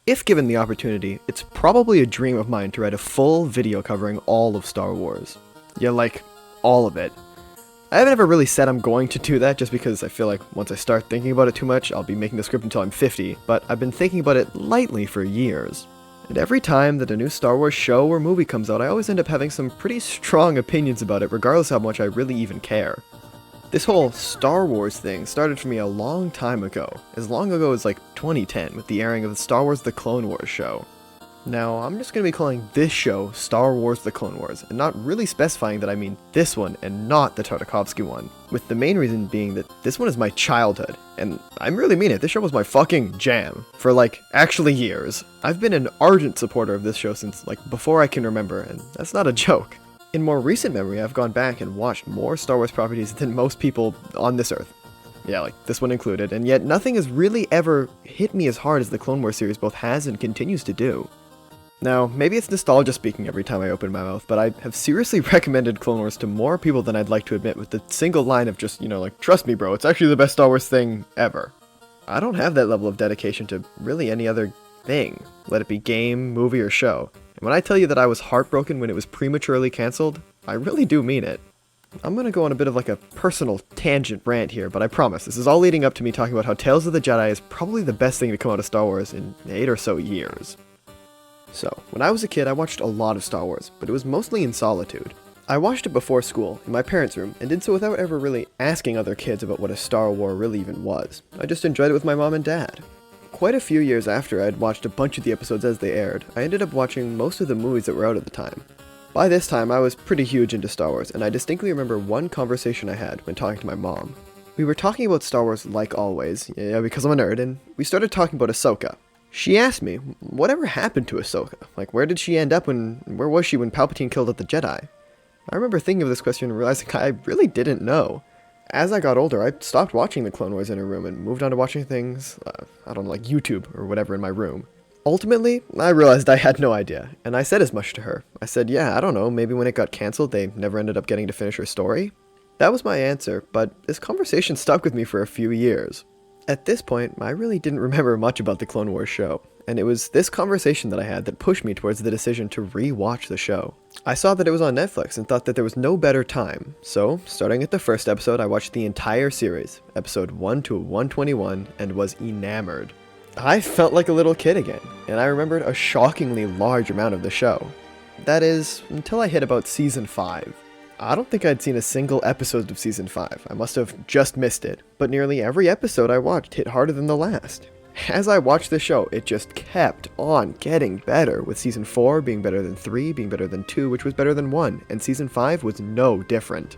If given the opportunity, it's probably a dream of mine to write a full video covering all of Star Wars. Yeah, like, all of it. I haven't ever really said I'm going to do that just because I feel like once I start thinking about it too much, I'll be making the script until I'm 50, but I've been thinking about it lightly for years. And every time that a new Star Wars show or movie comes out, I always end up having some pretty strong opinions about it, regardless of how much I really even care. This whole Star Wars thing started for me a long time ago, as long ago as like 2010 with the airing of the Star Wars The Clone Wars show. Now, I'm just going to be calling this show Star Wars The Clone Wars, and not really specifying that I mean this one and not the Tartakovsky one, with the main reason being that this one is my childhood, and I really mean it, this show was my fucking jam, for like, actually years. I've been an ardent supporter of this show since like before I can remember, and that's not a joke. In more recent memory, I've gone back and watched more Star Wars properties than most people on this earth. Yeah, like this one included, and yet nothing has really ever hit me as hard as the Clone Wars series both has and continues to do. Now, maybe it's nostalgia speaking every time I open my mouth, but I have seriously recommended Clone Wars to more people than I'd like to admit with the single line of just, like, trust me bro, it's actually the best Star Wars thing ever. I don't have that level of dedication to really any other thing, let it be game, movie, or show. And when I tell you that I was heartbroken when it was prematurely cancelled, I really do mean it. I'm gonna go on a bit of like a personal tangent rant here, but I promise, this is all leading up to me talking about how Tales of the Jedi is probably the best thing to come out of Star Wars in 8 or so years. So, when I was a kid, I watched a lot of Star Wars, but it was mostly in solitude. I watched it before school, in my parents' room, and did so without ever really asking other kids about what a Star War really even was. I just enjoyed it with my mom and dad. Quite a few years after I'd watched a bunch of the episodes as they aired, I ended up watching most of the movies that were out at the time. By this time, I was pretty huge into Star Wars, and I distinctly remember one conversation I had when talking to my mom. We were talking about Star Wars like always, yeah, because I'm a nerd, and we started talking about Ahsoka. She asked me, whatever happened to Ahsoka? Like, where did she end up where was she when Palpatine killed out the Jedi? I remember thinking of this question and realizing I really didn't know. As I got older, I stopped watching the Clone Wars in her room and moved on to watching things, like YouTube or whatever in my room. Ultimately, I realized I had no idea, and I said as much to her. I said, yeah, I don't know, maybe when it got cancelled they never ended up getting to finish her story? That was my answer, but this conversation stuck with me for a few years. At this point, I really didn't remember much about the Clone Wars show, and it was this conversation that I had that pushed me towards the decision to re-watch the show. I saw that it was on Netflix and thought that there was no better time, so starting at the first episode, I watched the entire series, episode 1 to 121, and was enamored. I felt like a little kid again, and I remembered a shockingly large amount of the show. That is, until I hit about season 5. I don't think I'd seen a single episode of season 5, I must have just missed it, but nearly every episode I watched hit harder than the last. As I watched the show, it just kept on getting better, with season 4 being better than 3, being better than 2, which was better than 1, and season 5 was no different.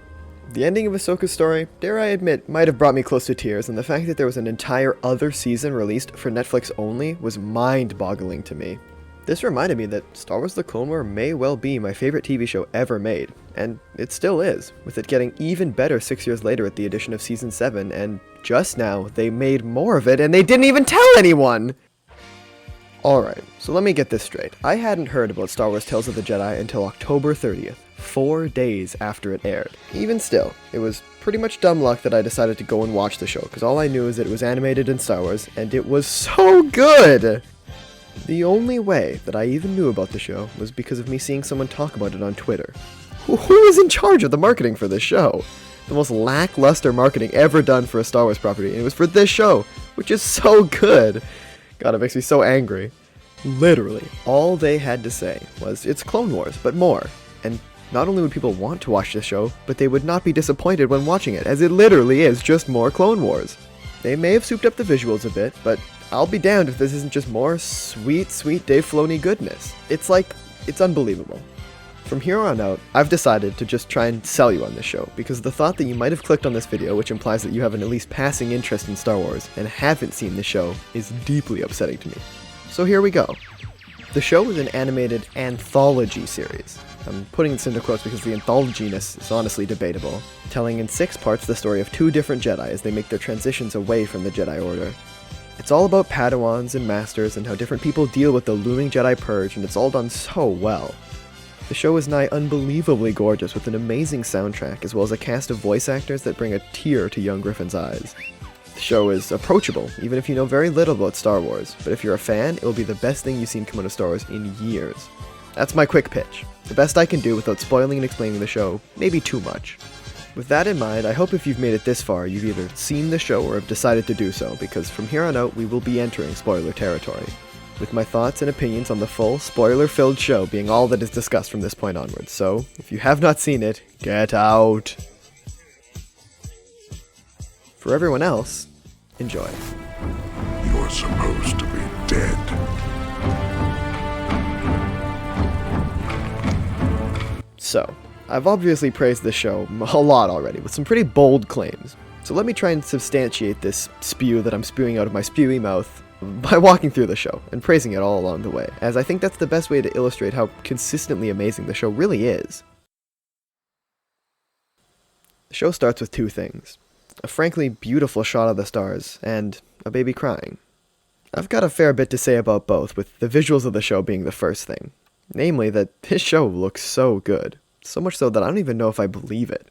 The ending of Ahsoka's story, dare I admit, might have brought me close to tears, and the fact that there was an entire other season released for Netflix only was mind-boggling to me. This reminded me that Star Wars The Clone Wars may well be my favorite TV show ever made, and it still is, with it getting even better 6 years later at the addition of Season 7, and just now, they made more of it and they didn't even tell anyone! Alright, so let me get this straight. I hadn't heard about Star Wars Tales of the Jedi until October 30th, 4 days after it aired. Even still, it was pretty much dumb luck that I decided to go and watch the show, because all I knew is that it was animated in Star Wars, and it was so good! The only way that I even knew about the show was because of me seeing someone talk about it on Twitter. Who was in charge of the marketing for this show? The most lackluster marketing ever done for a Star Wars property, and it was for this show, which is so good. God, it makes me so angry. Literally, all they had to say was, it's Clone Wars, but more. And not only would people want to watch this show, but they would not be disappointed when watching it, as it literally is just more Clone Wars. They may have souped up the visuals a bit, but I'll be damned if this isn't just more sweet, sweet Dave Filoni goodness. It's unbelievable. From here on out, I've decided to just try and sell you on this show, because the thought that you might have clicked on this video, which implies that you have an at least passing interest in Star Wars, and haven't seen the show, is deeply upsetting to me. So here we go. The show is an animated anthology series. I'm putting this into quotes because the anthologyness is honestly debatable, telling in 6 parts the story of 2 different Jedi as they make their transitions away from the Jedi Order. It's all about Padawans and Masters and how different people deal with the looming Jedi Purge, and it's all done so well. The show is nigh unbelievably gorgeous with an amazing soundtrack as well as a cast of voice actors that bring a tear to young Griffin's eyes. The show is approachable, even if you know very little about Star Wars, but if you're a fan, it will be the best thing you've seen come out of Star Wars in years. That's my quick pitch. The best I can do without spoiling and explaining the show, maybe too much. With that in mind, I hope if you've made it this far, you've either seen the show or have decided to do so, because from here on out, we will be entering spoiler territory, with my thoughts and opinions on the full, spoiler-filled show being all that is discussed from this point onwards. So, if you have not seen it, get out! For everyone else, enjoy. You're supposed to be dead. So, I've obviously praised this show a lot already, with some pretty bold claims. So let me try and substantiate this spew that I'm spewing out of my spewy mouth by walking through the show and praising it all along the way, as I think that's the best way to illustrate how consistently amazing the show really is. The show starts with two things: a frankly beautiful shot of the stars, and a baby crying. I've got a fair bit to say about both, with the visuals of the show being the first thing. Namely, that this show looks so good. So much so that I don't even know if I believe it.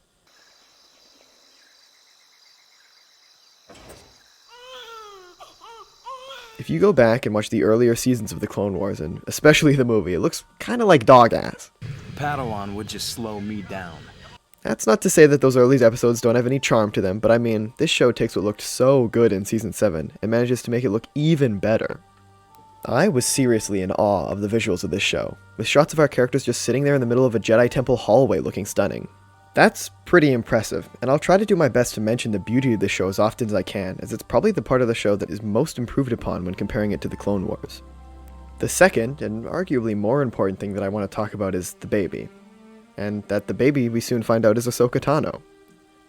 If you go back and watch the earlier seasons of the Clone Wars, and especially the movie, it looks kinda like dog ass. Padawan would just slow me down. That's not to say that those early episodes don't have any charm to them, but I mean, this show takes what looked so good in Season 7 and manages to make it look even better. I was seriously in awe of the visuals of this show, with shots of our characters just sitting there in the middle of a Jedi temple hallway looking stunning. That's pretty impressive, and I'll try to do my best to mention the beauty of this show as often as I can, as it's probably the part of the show that is most improved upon when comparing it to the Clone Wars. The second, and arguably more important thing that I want to talk about is the baby. And that the baby we soon find out is Ahsoka Tano.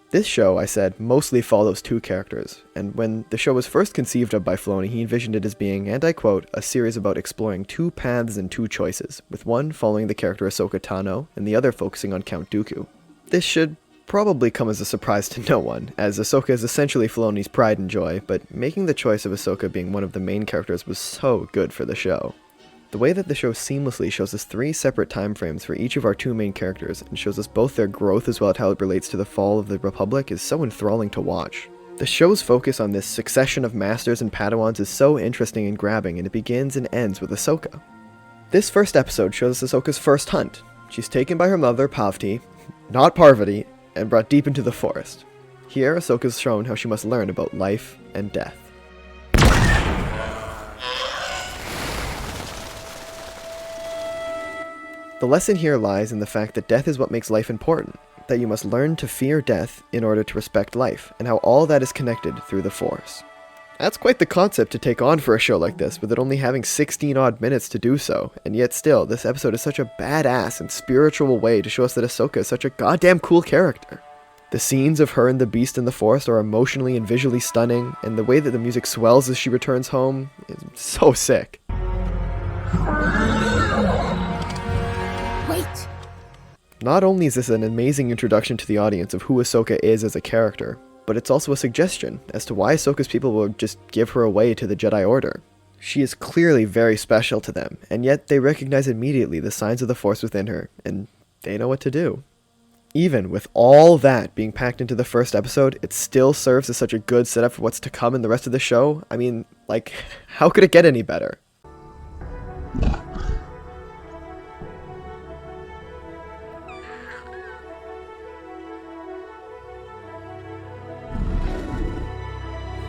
This show, I said, mostly follows two characters, and when the show was first conceived of by Filoni, he envisioned it as being, and I quote, a series about exploring two paths and two choices, with one following the character Ahsoka Tano, and the other focusing on Count Dooku. This should probably come as a surprise to no one, as Ahsoka is essentially Filoni's pride and joy, but making the choice of Ahsoka being one of the main characters was so good for the show. The way that the show seamlessly shows us three separate time frames for each of our two main characters, and shows us both their growth as well as how it relates to the fall of the Republic, is so enthralling to watch. The show's focus on this succession of masters and Padawans is so interesting and grabbing, and it begins and ends with Ahsoka. This first episode shows Ahsoka's first hunt. She's taken by her mother, Pavti, not Parvati, and brought deep into the forest. Here, Ahsoka's shown how she must learn about life and death. The lesson here lies in the fact that death is what makes life important, that you must learn to fear death in order to respect life, and how all that is connected through the Force. That's quite the concept to take on for a show like this, with it only having 16 odd minutes to do so, and yet still, this episode is such a badass and spiritual way to show us that Ahsoka is such a goddamn cool character. The scenes of her and the Beast in the forest are emotionally and visually stunning, and the way that the music swells as she returns home is so sick. Wait! Not only is this an amazing introduction to the audience of who Ahsoka is as a character, but it's also a suggestion as to why Ahsoka's people will just give her away to the Jedi Order. She is clearly very special to them, and yet they recognize immediately the signs of the Force within her, and they know what to do. Even with all that being packed into the first episode, it still serves as such a good setup for what's to come in the rest of the show. I mean, like, how could it get any better?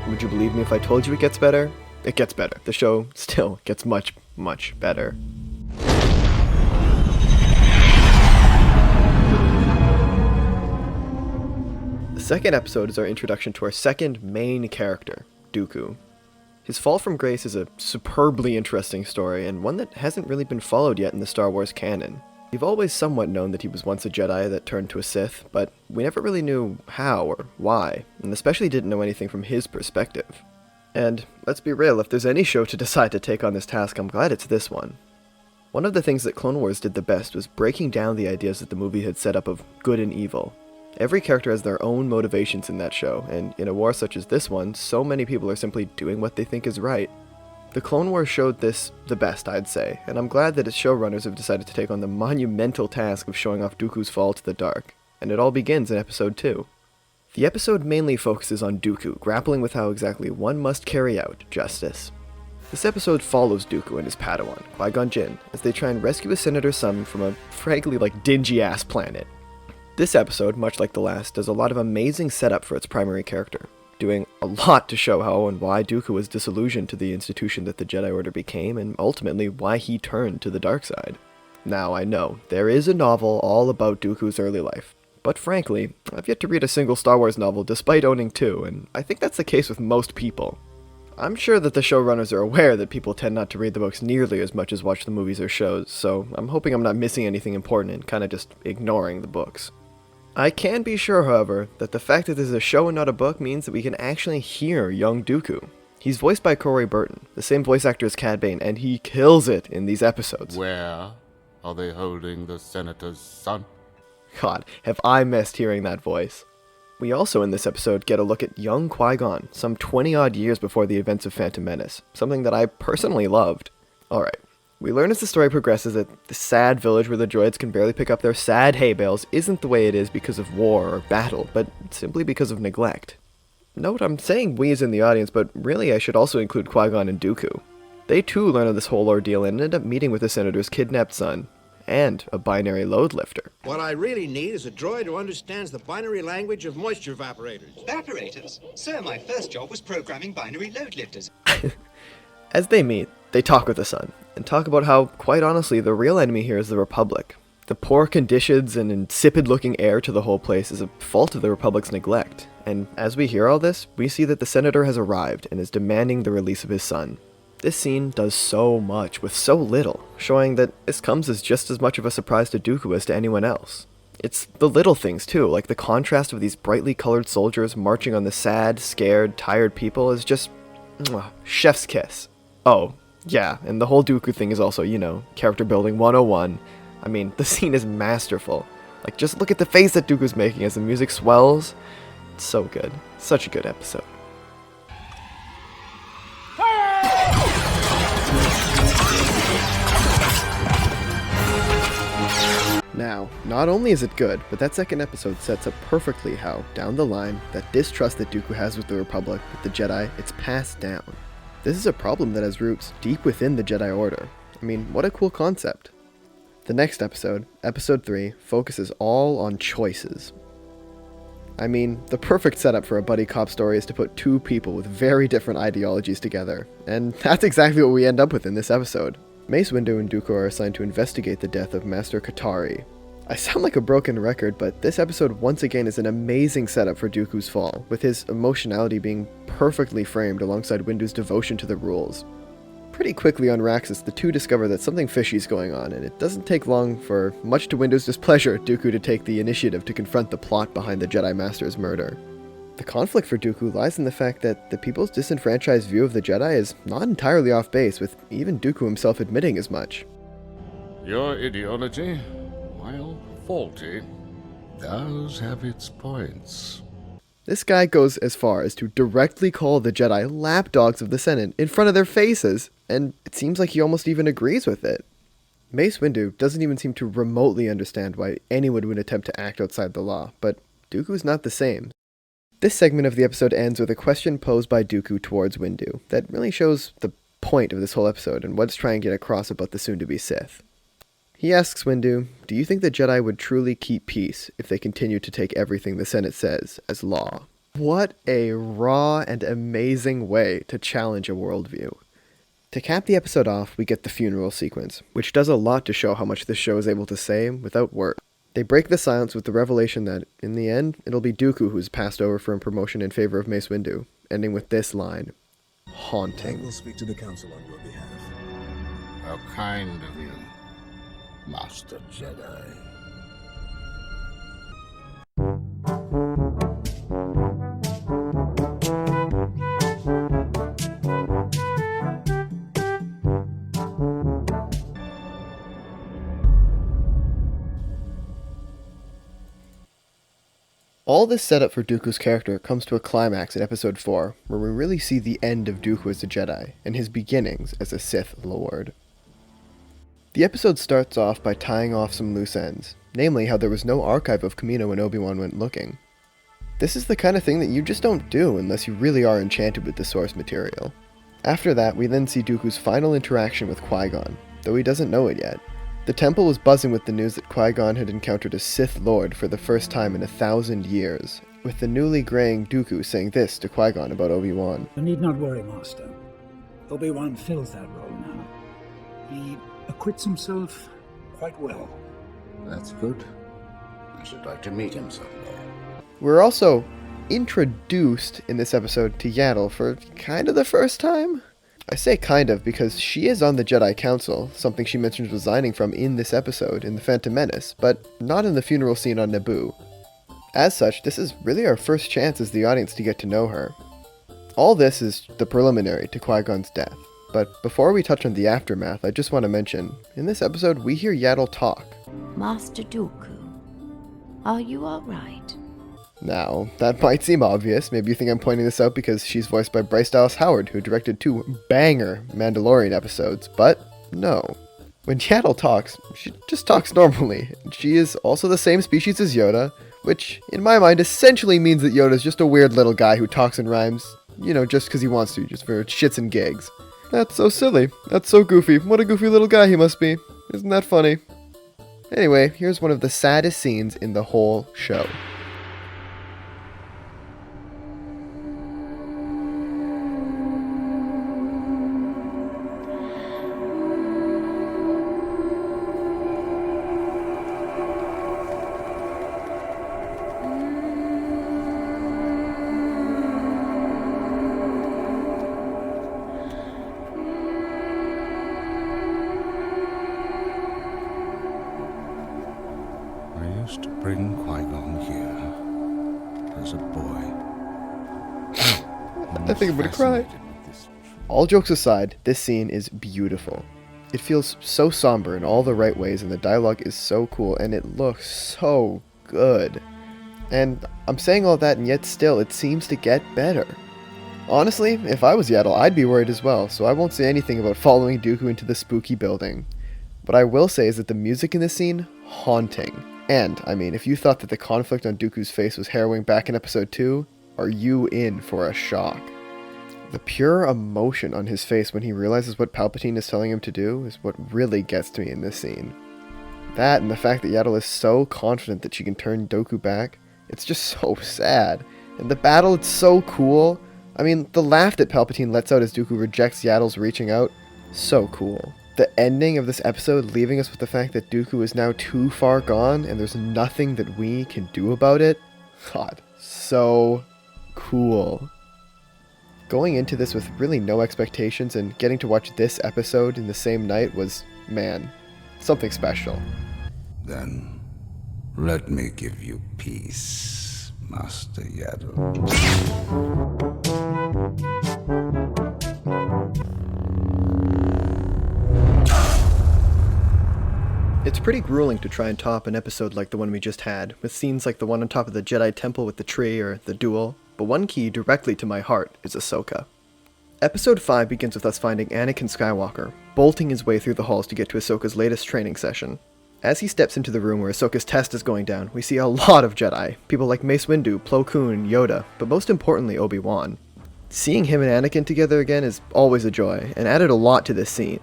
Would you believe me if I told you it gets better? It gets better. The show still gets much, much better. The second episode is our introduction to our second main character, Dooku. His fall from grace is a superbly interesting story, and one that hasn't really been followed yet in the Star Wars canon. We've always somewhat known that he was once a Jedi that turned to a Sith, but we never really knew how or why, and especially didn't know anything from his perspective. And let's be real, if there's any show to decide to take on this task, I'm glad it's this one. One of the things that Clone Wars did the best was breaking down the ideas that the movie had set up of good and evil. Every character has their own motivations in that show, and in a war such as this one, so many people are simply doing what they think is right. The Clone Wars showed this the best, I'd say, and I'm glad that its showrunners have decided to take on the monumental task of showing off Dooku's fall to the dark, and it all begins in Episode 2. The episode mainly focuses on Dooku grappling with how exactly one must carry out justice. This episode follows Dooku and his Padawan, Qui-gon Jinn, as they try and rescue a senator's son from a frankly dingy-ass planet. This episode, much like the last, does a lot of amazing setup for its primary character, doing a lot to show how and why Dooku was disillusioned to the institution that the Jedi Order became, and ultimately why he turned to the dark side. Now, I know, there is a novel all about Dooku's early life, but frankly, I've yet to read a single Star Wars novel despite owning two, and I think that's the case with most people. I'm sure that the showrunners are aware that people tend not to read the books nearly as much as watch the movies or shows, so I'm hoping I'm not missing anything important and kinda just ignoring the books. I can be sure, however, that the fact that this is a show and not a book means that we can actually hear young Dooku. He's voiced by Corey Burton, the same voice actor as Cad Bane, and he kills it in these episodes. Where are they holding the senator's son? God, have I missed hearing that voice. We also in this episode get a look at young Qui-Gon, some 20 odd years before the events of Phantom Menace, something that I personally loved. Alright, we learn as the story progresses that the sad village where the droids can barely pick up their sad hay bales isn't the way it is because of war or battle, but simply because of neglect. Note, I'm saying we as in the audience, but really I should also include Qui-Gon and Dooku. They too learn of this whole ordeal and end up meeting with the senator's kidnapped son, and a binary load lifter. What I really need is a droid who understands the binary language of moisture evaporators. Evaporators? Sir, my first job was programming binary load lifters. As they meet, they talk with the son, and talk about how, quite honestly, the real enemy here is the Republic. The poor conditions and insipid-looking air to the whole place is a fault of the Republic's neglect, and as we hear all this, we see that the senator has arrived and is demanding the release of his son. This scene does so much with so little, showing that this comes as just as much of a surprise to Dooku as to anyone else. It's the little things too, like the contrast of these brightly colored soldiers marching on the sad, scared, tired people is just chef's kiss. Oh, yeah, and the whole Dooku thing is also, character building 101. I mean, the scene is masterful. Just look at the face that Dooku's making as the music swells. It's so good. Such a good episode. Now, not only is it good, but that second episode sets up perfectly how, down the line, that distrust that Dooku has with the Republic, with the Jedi, it's passed down. This is a problem that has roots deep within the Jedi Order. I mean, what a cool concept. The next episode, episode 3, focuses all on choices. I mean, the perfect setup for a buddy cop story is to put two people with very different ideologies together, and that's exactly what we end up with in this episode. Mace Windu and Dooku are assigned to investigate the death of Master Katari. I sound like a broken record, but this episode once again is an amazing setup for Dooku's fall, with his emotionality being perfectly framed alongside Windu's devotion to the rules. Pretty quickly on Raxus, the two discover that something fishy is going on, and it doesn't take long for, much to Windu's displeasure, Dooku to take the initiative to confront the plot behind the Jedi Master's murder. The conflict for Dooku lies in the fact that the people's disenfranchised view of the Jedi is not entirely off base, with even Dooku himself admitting as much. Your ideology, while faulty, does have its points. This guy goes as far as to directly call the Jedi lapdogs of the Senate in front of their faces, and it seems like he almost even agrees with it. Mace Windu doesn't even seem to remotely understand why anyone would attempt to act outside the law, but Dooku's not the same. This segment of the episode ends with a question posed by Dooku towards Windu that really shows the point of this whole episode and what it's trying to get across about the soon-to-be Sith. He asks Windu, do you think the Jedi would truly keep peace if they continue to take everything the Senate says as law? What a raw and amazing way to challenge a worldview. To cap the episode off, we get the funeral sequence, which does a lot to show how much this show is able to say without words. They break the silence with the revelation that, in the end, it'll be Dooku who's passed over from promotion in favor of Mace Windu, ending with this line. Haunting. I will speak to the council on your behalf. How kind of you, Master Jedi. All this setup for Dooku's character comes to a climax in episode 4, where we really see the end of Dooku as a Jedi, and his beginnings as a Sith Lord. The episode starts off by tying off some loose ends, namely how there was no archive of Kamino when Obi-Wan went looking. This is the kind of thing that you just don't do unless you really are enchanted with the source material. After that, we then see Dooku's final interaction with Qui-Gon, though he doesn't know it yet. The temple was buzzing with the news that Qui-Gon had encountered a Sith Lord for the first time in 1,000 years, with the newly graying Dooku saying this to Qui-Gon about Obi-Wan. You need not worry, Master. Obi-Wan fills that role now. He acquits himself quite well. That's good. I should like to meet him someday. We're also introduced in this episode to Yaddle for kind of the first time. I say kind of because she is on the Jedi Council, something she mentions resigning from in this episode in The Phantom Menace, but not in the funeral scene on Naboo. As such, this is really our first chance as the audience to get to know her. All this is the preliminary to Qui-Gon's death, but before we touch on the aftermath, I just want to mention, in this episode we hear Yaddle talk. Master Dooku, are you alright? Now, that might seem obvious. Maybe you think I'm pointing this out because she's voiced by Bryce Dallas Howard, who directed 2 banger Mandalorian episodes, but no. When Yaddle talks, she just talks normally. She is also the same species as Yoda, which, in my mind, essentially means that Yoda's just a weird little guy who talks in rhymes, just because he wants to, just for shits and gigs. That's so silly. That's so goofy. What a goofy little guy he must be. Isn't that funny? Anyway, here's one of the saddest scenes in the whole show. I used to bring Qui-Gon here as a boy. I think I'm gonna cry. All jokes aside, this scene is beautiful. It feels so somber in all the right ways, and the dialogue is so cool, and it looks so good. And I'm saying all that, and yet still, it seems to get better. Honestly, if I was Yaddle, I'd be worried as well, so I won't say anything about following Dooku into the spooky building. What I will say is that the music in this scene, haunting. And, I mean, if you thought that the conflict on Dooku's face was harrowing back in episode 2, are you in for a shock? The pure emotion on his face when he realizes what Palpatine is telling him to do is what really gets to me in this scene. That and the fact that Yaddle is so confident that she can turn Dooku back, it's just so sad. And the battle, it's so cool. I mean, the laugh that Palpatine lets out as Dooku rejects Yaddle's reaching out, so cool. The ending of this episode leaving us with the fact that Dooku is now too far gone and there's nothing that we can do about it. God, so cool. Going into this with really no expectations and getting to watch this episode in the same night was, man, something special. Then, let me give you peace, Master Yaddle. It's pretty grueling to try and top an episode like the one we just had, with scenes like the one on top of the Jedi Temple with the tree or the duel, but one key directly to my heart is Ahsoka. Episode 5 begins with us finding Anakin Skywalker, bolting his way through the halls to get to Ahsoka's latest training session. As he steps into the room where Ahsoka's test is going down, we see a lot of Jedi, people like Mace Windu, Plo Koon, Yoda, but most importantly Obi-Wan. Seeing him and Anakin together again is always a joy, and added a lot to this scene.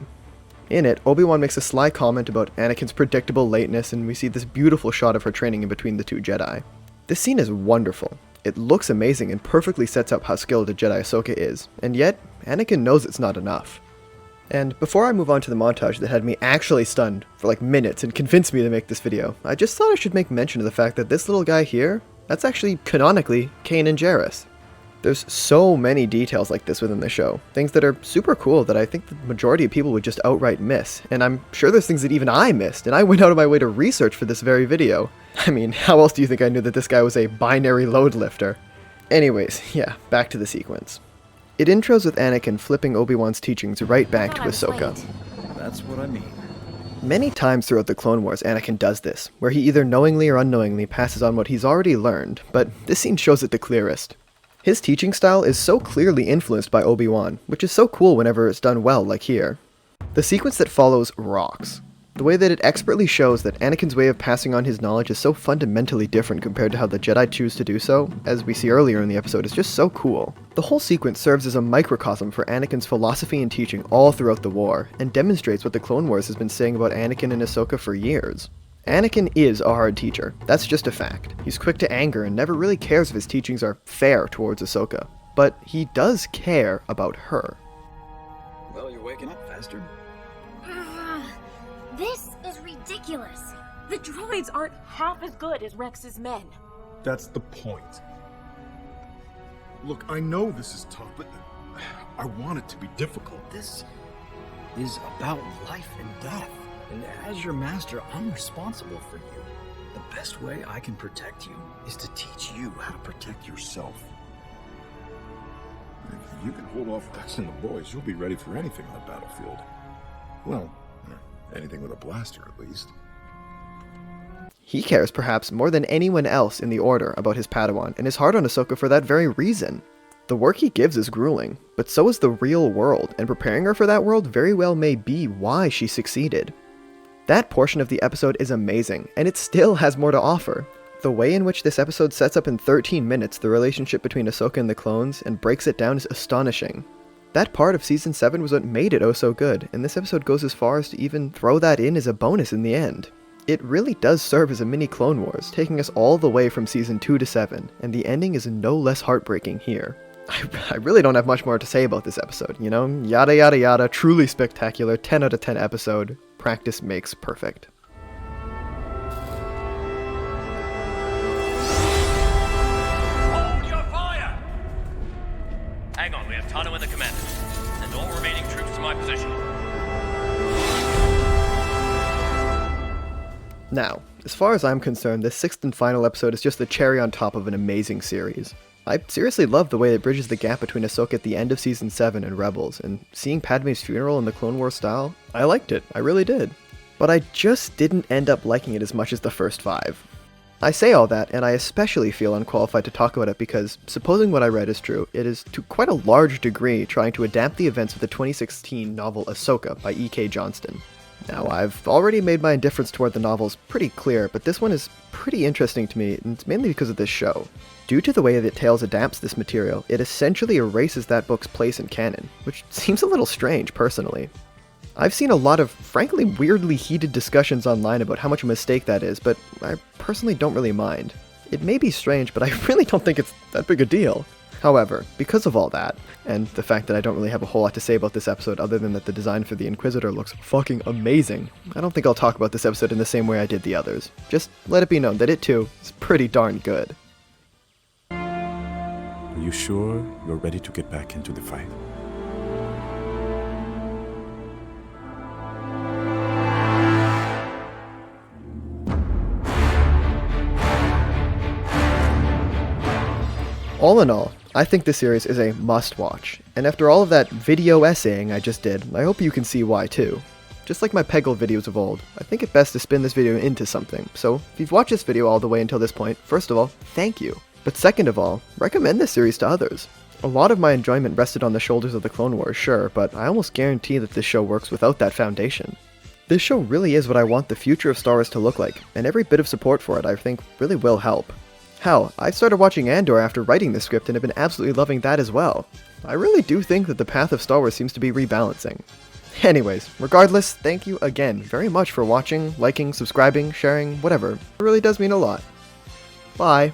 In it, Obi-Wan makes a sly comment about Anakin's predictable lateness, and we see this beautiful shot of her training in between the two Jedi. This scene is wonderful. It looks amazing and perfectly sets up how skilled a Jedi Ahsoka is, and yet, Anakin knows it's not enough. And before I move on to the montage that had me actually stunned for like minutes and convinced me to make this video, I just thought I should make mention of the fact that this little guy here, that's actually canonically Kanan Jarrus. There's so many details like this within the show, things that are super cool that I think the majority of people would just outright miss, and I'm sure there's things that even I missed, and I went out of my way to research for this very video. I mean, how else do you think I knew that this guy was a binary load lifter? Anyways, yeah, back to the sequence. It intros with Anakin flipping Obi-Wan's teachings right back to Ahsoka. That's what I mean. Many times throughout the Clone Wars, Anakin does this, where he either knowingly or unknowingly passes on what he's already learned, but this scene shows it the clearest. His teaching style is so clearly influenced by Obi-Wan, which is so cool whenever it's done well like here. The sequence that follows rocks. The way that it expertly shows that Anakin's way of passing on his knowledge is so fundamentally different compared to how the Jedi choose to do so, as we see earlier in the episode, is just so cool. The whole sequence serves as a microcosm for Anakin's philosophy and teaching all throughout the war, and demonstrates what the Clone Wars has been saying about Anakin and Ahsoka for years. Anakin is a hard teacher, that's just a fact. He's quick to anger and never really cares if his teachings are fair towards Ahsoka. But he does care about her. Well, you're waking up faster. This is ridiculous. The droids aren't half as good as Rex's men. That's the point. Look, I know this is tough, but I want it to be difficult. This is about life and death. And as your master, I'm responsible for you. The best way I can protect you is to teach you how to protect yourself. If you can hold off Dex and the boys, you'll be ready for anything on the battlefield. Well, anything with a blaster, at least. He cares perhaps more than anyone else in the Order about his Padawan, and is hard on Ahsoka for that very reason. The work he gives is grueling, but so is the real world, and preparing her for that world very well may be why she succeeded. That portion of the episode is amazing, and it still has more to offer. The way in which this episode sets up in 13 minutes the relationship between Ahsoka and the clones and breaks it down is astonishing. That part of Season 7 was what made it oh so good, and this episode goes as far as to even throw that in as a bonus in the end. It really does serve as a mini Clone Wars, taking us all the way from Season 2 to 7, and the ending is no less heartbreaking here. I really don't have much more to say about this episode, you know? Yada yada yada, truly spectacular, 10 out of 10 episode. Practice makes perfect. Hold your fire! Hang on, we have Tano in the commander. Send all remaining troops to my position. Now, as far as I'm concerned, this 6th and final episode is just the cherry on top of an amazing series. I seriously love the way it bridges the gap between Ahsoka at the end of Season 7 and Rebels, and seeing Padme's funeral in the Clone Wars style, I liked it, I really did. But I just didn't end up liking it as much as the first 5. I say all that, and I especially feel unqualified to talk about it because, supposing what I read is true, it is to quite a large degree trying to adapt the events of the 2016 novel Ahsoka by E.K. Johnston. Now, I've already made my indifference toward the novels pretty clear, but this one is pretty interesting to me, and it's mainly because of this show. Due to the way that Tales adapts this material, it essentially erases that book's place in canon, which seems a little strange, personally. I've seen a lot of, frankly, weirdly heated discussions online about how much of a mistake that is, but I personally don't really mind. It may be strange, but I really don't think it's that big a deal. However, because of all that, and the fact that I don't really have a whole lot to say about this episode other than that the design for the Inquisitor looks fucking amazing, I don't think I'll talk about this episode in the same way I did the others. Just let it be known that it too is pretty darn good. Are you sure you're ready to get back into the fight? All in all, I think this series is a must-watch, and after all of that video essaying I just did, I hope you can see why too. Just like my Peggle videos of old, I think it best to spin this video into something, so if you've watched this video all the way until this point, first of all, thank you. But second of all, recommend this series to others. A lot of my enjoyment rested on the shoulders of the Clone Wars, sure, but I almost guarantee that this show works without that foundation. This show really is what I want the future of Star Wars to look like, and every bit of support for it I think really will help. Hell, I started watching Andor after writing this script and have been absolutely loving that as well. I really do think that the path of Star Wars seems to be rebalancing. Anyways, regardless, thank you again very much for watching, liking, subscribing, sharing, whatever. It really does mean a lot. Bye.